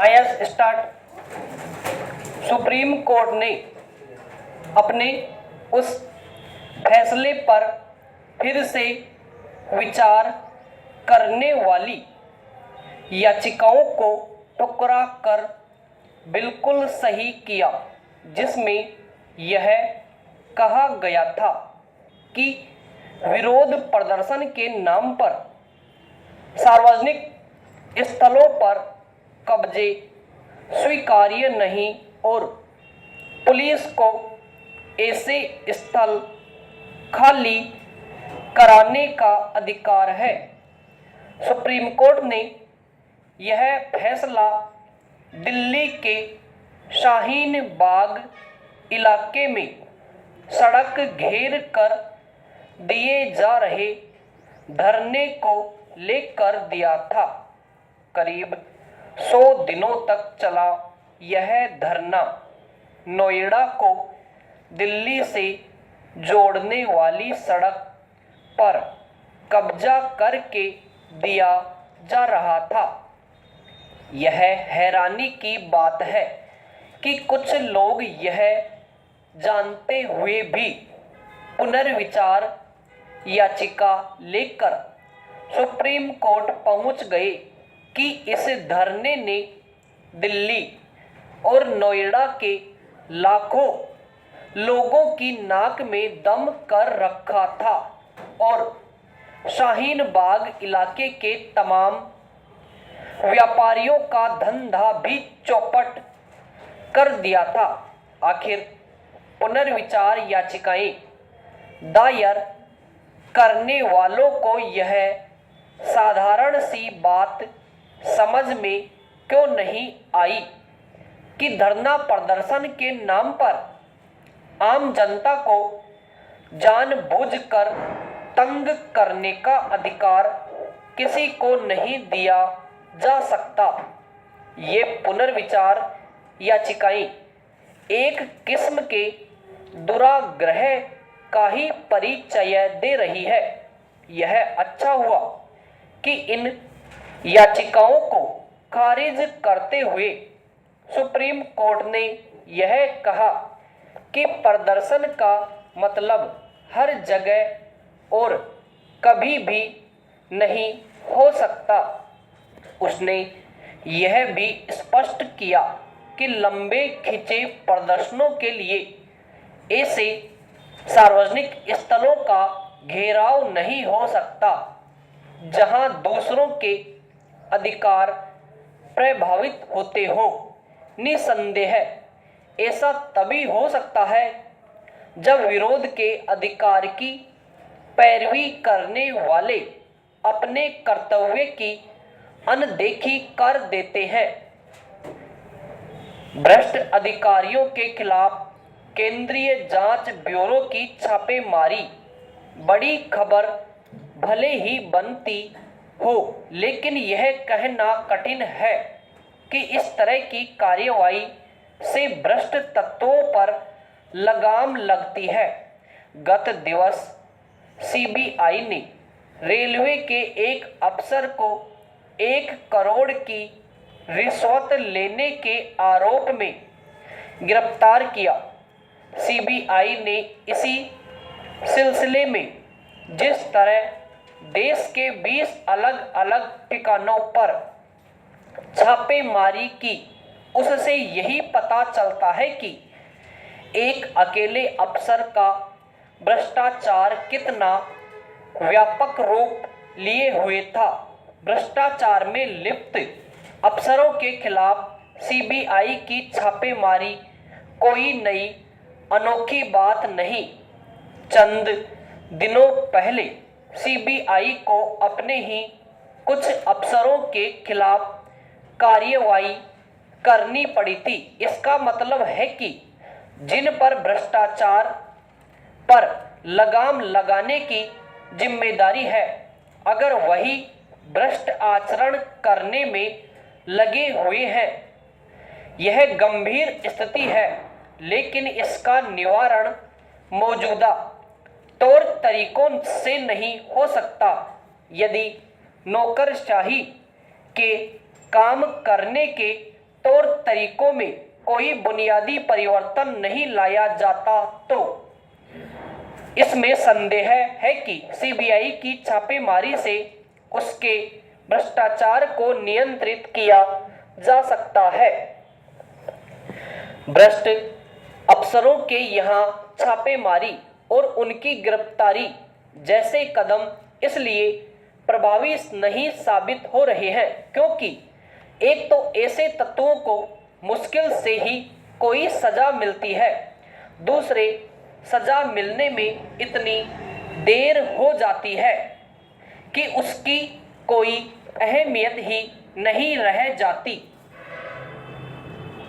आइए start. Supreme court ने अपने उस फैसले पर फिर से विचार करने वाली याचिकाओं को ठुकरा कर बिल्कुल सही किया, जिसमें यह कहा गया था कि विरोध प्रदर्शन के नाम पर सार्वजनिक स्थलों पर कब्जे स्वीकार्य नहीं और पुलिस को ऐसे स्थल खाली कराने का अधिकार है। सुप्रीम कोर्ट ने यह फैसला दिल्ली के शाहीन बाग इलाके में सड़क घेर कर दिए जा रहे धरने को लेकर दिया था। करीब 100 दिनों तक चला यह धरना नोएडा को दिल्ली से जोड़ने वाली सड़क पर कब्जा करके दिया जा रहा था। यह हैरानी की बात है कि कुछ लोग यह जानते हुए भी पुनर्विचार याचिका लेकर सुप्रीम कोर्ट पहुंच गए कि इस धरने ने दिल्ली और नोएडा के लाखों लोगों की नाक में दम कर रखा था और शाहीन बाग इलाके के तमाम व्यापारियों का धंधा भी चौपट कर दिया था। आखिर पुनर्विचार याचिकाएं दायर करने वालों को यह साधारण सी बात समझ में क्यों नहीं आई कि धरना प्रदर्शन के नाम पर आम जनता को जानबूझकर तंग करने का अधिकार किसी को नहीं दिया जा सकता। ये पुनर्विचार याचिकाएं एक किस्म के दुराग्रह का ही परिचय दे रही है। यह अच्छा हुआ कि इन याचिकाओं को खारिज करते हुए सुप्रीम कोर्ट ने यह कहा कि प्रदर्शन का मतलब हर जगह और कभी भी नहीं हो सकता। उसने यह भी स्पष्ट किया कि लंबे खिंचे प्रदर्शनों के लिए ऐसे सार्वजनिक स्थलों का घेराव नहीं हो सकता जहां दूसरों के अधिकार प्रभावित होते हो। निसंदेह ऐसा तभी हो सकता है जब विरोध के अधिकार की पैरवी करने वाले अपने कर्तव्य की अनदेखी कर देते हैं। भ्रष्ट अधिकारियों के खिलाफ केंद्रीय जांच ब्यूरो की छापेमारी बड़ी खबर भले ही बनती हो, लेकिन यह कहना कठिन है कि इस तरह की कार्रवाई से भ्रष्ट तत्वों पर लगाम लगती है। गत दिवस सीबीआई ने रेलवे के एक अफसर को 1 करोड़ की रिश्वत लेने के आरोप में गिरफ्तार किया। सीबीआई ने इसी सिलसिले में जिस तरह देश के 20 अलग अलग ठिकानों पर छापेमारी की, उससे यही पता चलता है कि एक अकेले अफसर का भ्रष्टाचार कितना व्यापक रूप लिए हुए था। भ्रष्टाचार में लिप्त अफसरों के खिलाफ सीबीआई की छापेमारी कोई नई अनोखी बात नहीं। चंद दिनों पहले सीबीआई को अपने ही कुछ अफसरों के खिलाफ कार्रवाई करनी पड़ी थी। इसका मतलब है कि जिन पर भ्रष्टाचार पर लगाम लगाने की जिम्मेदारी है, अगर वही भ्रष्ट आचरण करने में लगे हुए हैं, यह गंभीर स्थिति है। लेकिन इसका निवारण मौजूदा तौर तरीकों से नहीं हो सकता। यदि नौकरशाही के काम करने के तौर तरीकों में कोई बुनियादी परिवर्तन नहीं लाया जाता तो इसमें संदेह है कि सीबीआई की छापेमारी से उसके भ्रष्टाचार को नियंत्रित किया जा सकता है। भ्रष्ट अफसरों के यहाँ छापेमारी और उनकी गिरफ्तारी जैसे कदम इसलिए प्रभावी नहीं साबित हो रहे हैं क्योंकि एक तो ऐसे तत्वों को मुश्किल से ही कोई सजा मिलती है, दूसरे सजा मिलने में इतनी देर हो जाती है कि उसकी कोई अहमियत ही नहीं रह जाती।